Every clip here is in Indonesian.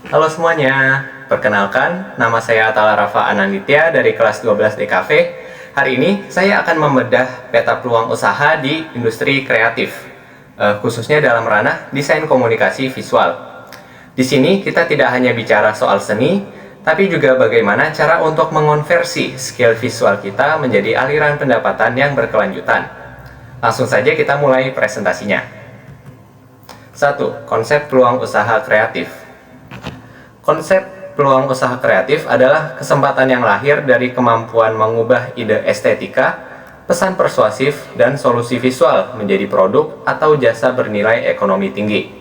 Halo semuanya, perkenalkan nama saya Atala Rafa Ananditya dari kelas 12 DKV. Hari ini saya akan membedah peta peluang usaha di industri kreatif, khususnya dalam ranah desain komunikasi visual. Di sini kita tidak hanya bicara soal seni, tapi juga bagaimana cara untuk mengonversi skill visual kita menjadi aliran pendapatan yang berkelanjutan. Langsung saja kita mulai presentasinya. 1. Konsep peluang usaha kreatif. Konsep peluang usaha kreatif adalah kesempatan yang lahir dari kemampuan mengubah ide estetika, pesan persuasif, dan solusi visual menjadi produk atau jasa bernilai ekonomi tinggi.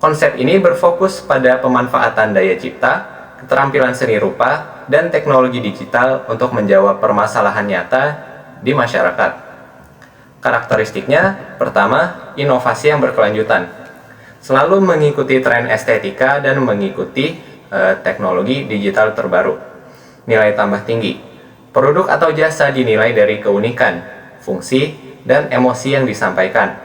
Konsep ini berfokus pada pemanfaatan daya cipta, keterampilan seni rupa, dan teknologi digital untuk menjawab permasalahan nyata di masyarakat. Karakteristiknya, pertama, inovasi yang berkelanjutan. Selalu mengikuti tren estetika dan mengikuti teknologi digital terbaru. Nilai tambah tinggi. Produk atau jasa dinilai dari keunikan, fungsi, dan emosi yang disampaikan.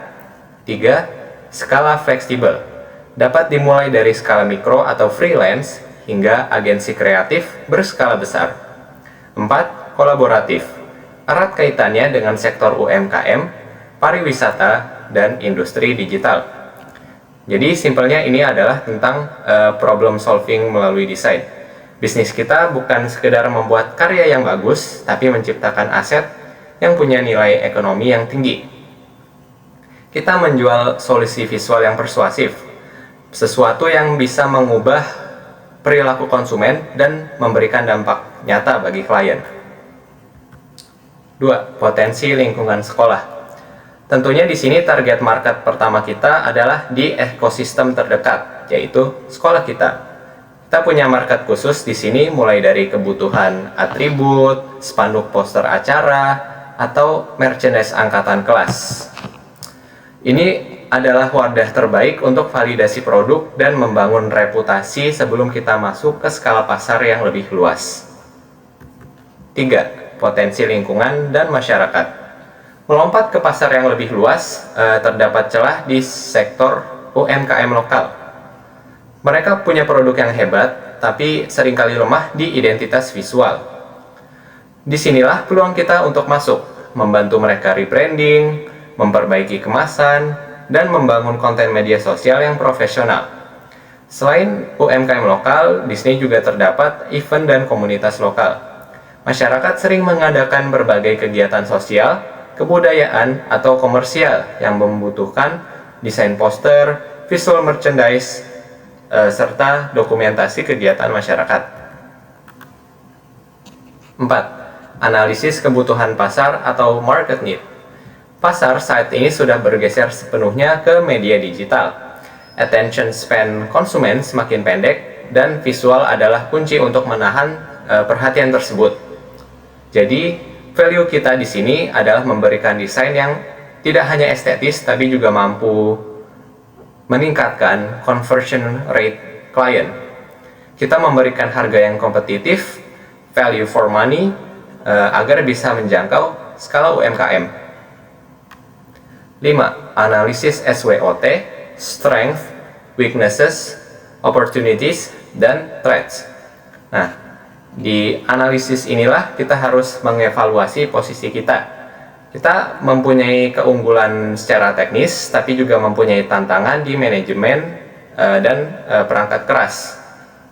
3. Skala fleksibel. Dapat dimulai dari skala mikro atau freelance hingga agensi kreatif berskala besar. 4. Kolaboratif. Erat kaitannya dengan sektor UMKM, pariwisata, dan industri digital. Jadi simpelnya ini adalah tentang problem solving melalui desain. Bisnis kita bukan sekedar membuat karya yang bagus, tapi menciptakan aset yang punya nilai ekonomi yang tinggi. Kita menjual solusi visual yang persuasif, sesuatu yang bisa mengubah perilaku konsumen dan memberikan dampak nyata bagi klien. 2. Potensi lingkungan sekolah. Tentunya di sini target market pertama kita adalah di ekosistem terdekat, yaitu sekolah kita. Kita punya market khusus di sini mulai dari kebutuhan atribut, spanduk poster acara, atau merchandise angkatan kelas. Ini adalah wadah terbaik untuk validasi produk dan membangun reputasi sebelum kita masuk ke skala pasar yang lebih luas. 3. Potensi lingkungan dan masyarakat. Melompat ke pasar yang lebih luas, terdapat celah di sektor UMKM lokal. Mereka punya produk yang hebat, tapi seringkali lemah di identitas visual. Disinilah peluang kita untuk masuk, membantu mereka rebranding, memperbaiki kemasan, dan membangun konten media sosial yang profesional. Selain UMKM lokal, di sini juga terdapat event dan komunitas lokal. Masyarakat sering mengadakan berbagai kegiatan sosial, kebudayaan, atau komersial yang membutuhkan desain poster, visual merchandise, serta dokumentasi kegiatan masyarakat. 4. Analisis kebutuhan pasar atau market need. Pasar saat ini sudah bergeser sepenuhnya ke media digital. Attention span konsumen semakin pendek, dan visual adalah kunci untuk menahan perhatian tersebut. Jadi, value kita di sini adalah memberikan desain yang tidak hanya estetis, tapi juga mampu meningkatkan conversion rate klien. Kita memberikan harga yang kompetitif, value for money, agar bisa menjangkau skala UMKM. 5. Analisis SWOT, strength, weaknesses, opportunities, dan threats. Nah, di analisis inilah kita harus mengevaluasi posisi kita. Kita mempunyai keunggulan secara teknis, tapi juga mempunyai tantangan di manajemen dan perangkat keras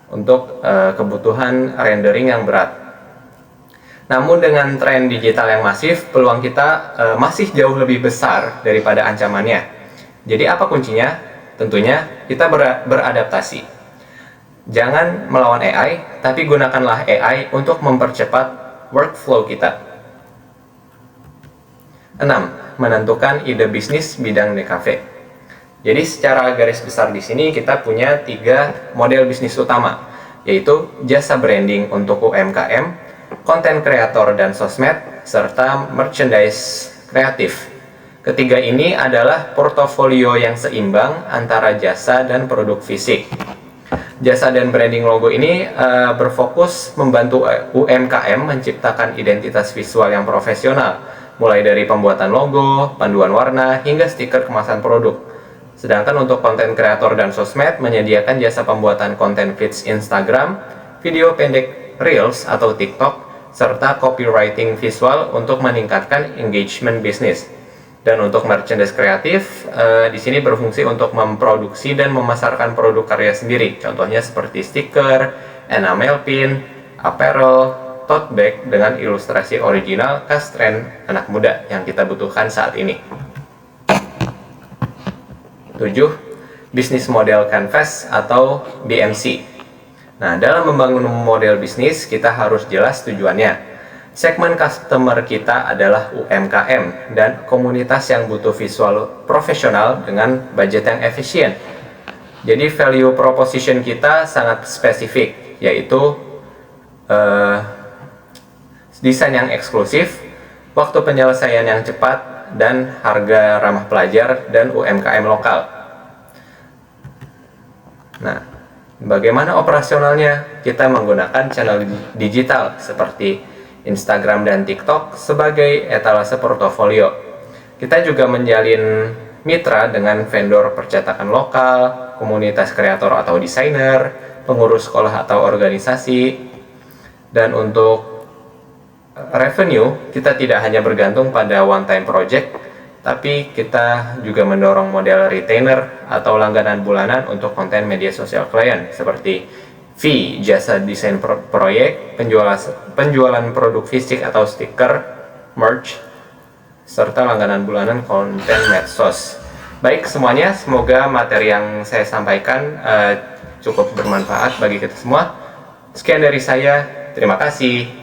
untuk kebutuhan rendering yang berat. Namun dengan tren digital yang masif, peluang kita masih jauh lebih besar daripada ancamannya. Jadi apa kuncinya? Tentunya kita beradaptasi. Jangan melawan AI, tapi gunakanlah AI untuk mempercepat workflow kita. 6. Menentukan ide bisnis bidang DKV. Jadi secara garis besar di sini kita punya 3 model bisnis utama, yaitu jasa branding untuk UMKM, konten kreator dan sosmed, serta merchandise kreatif. Ketiga ini adalah portofolio yang seimbang antara jasa dan produk fisik. Jasa dan branding logo ini berfokus membantu UMKM menciptakan identitas visual yang profesional, mulai dari pembuatan logo, panduan warna, hingga stiker kemasan produk. Sedangkan untuk konten kreator dan sosmed menyediakan jasa pembuatan konten feeds Instagram, video pendek Reels atau TikTok, serta copywriting visual untuk meningkatkan engagement bisnis. Dan untuk merchandise kreatif, di sini berfungsi untuk memproduksi dan memasarkan produk karya sendiri. Contohnya seperti stiker, enamel pin, apparel, tote bag dengan ilustrasi original khas tren anak muda yang kita butuhkan saat ini. 7. Bisnis model canvas atau BMC. Nah, dalam membangun model bisnis, kita harus jelas tujuannya. Segmen customer kita adalah UMKM dan komunitas yang butuh visual profesional dengan budget yang efisien. Jadi value proposition kita sangat spesifik, yaitu desain yang eksklusif, waktu penyelesaian yang cepat, dan harga ramah pelajar dan UMKM lokal. Nah, bagaimana operasionalnya? Kita menggunakan channel digital seperti Instagram dan TikTok sebagai etalase portofolio. Kita juga menjalin mitra dengan vendor percetakan lokal, komunitas kreator atau desainer, pengurus sekolah atau organisasi. Dan untuk revenue, kita tidak hanya bergantung pada one-time project, tapi kita juga mendorong model retainer atau langganan bulanan untuk konten media sosial klien, seperti fee jasa desain proyek, penjualan produk fisik atau stiker, merch, serta langganan bulanan konten medsos. Baik semuanya, semoga materi yang saya sampaikan cukup bermanfaat bagi kita semua. Sekian dari saya, terima kasih.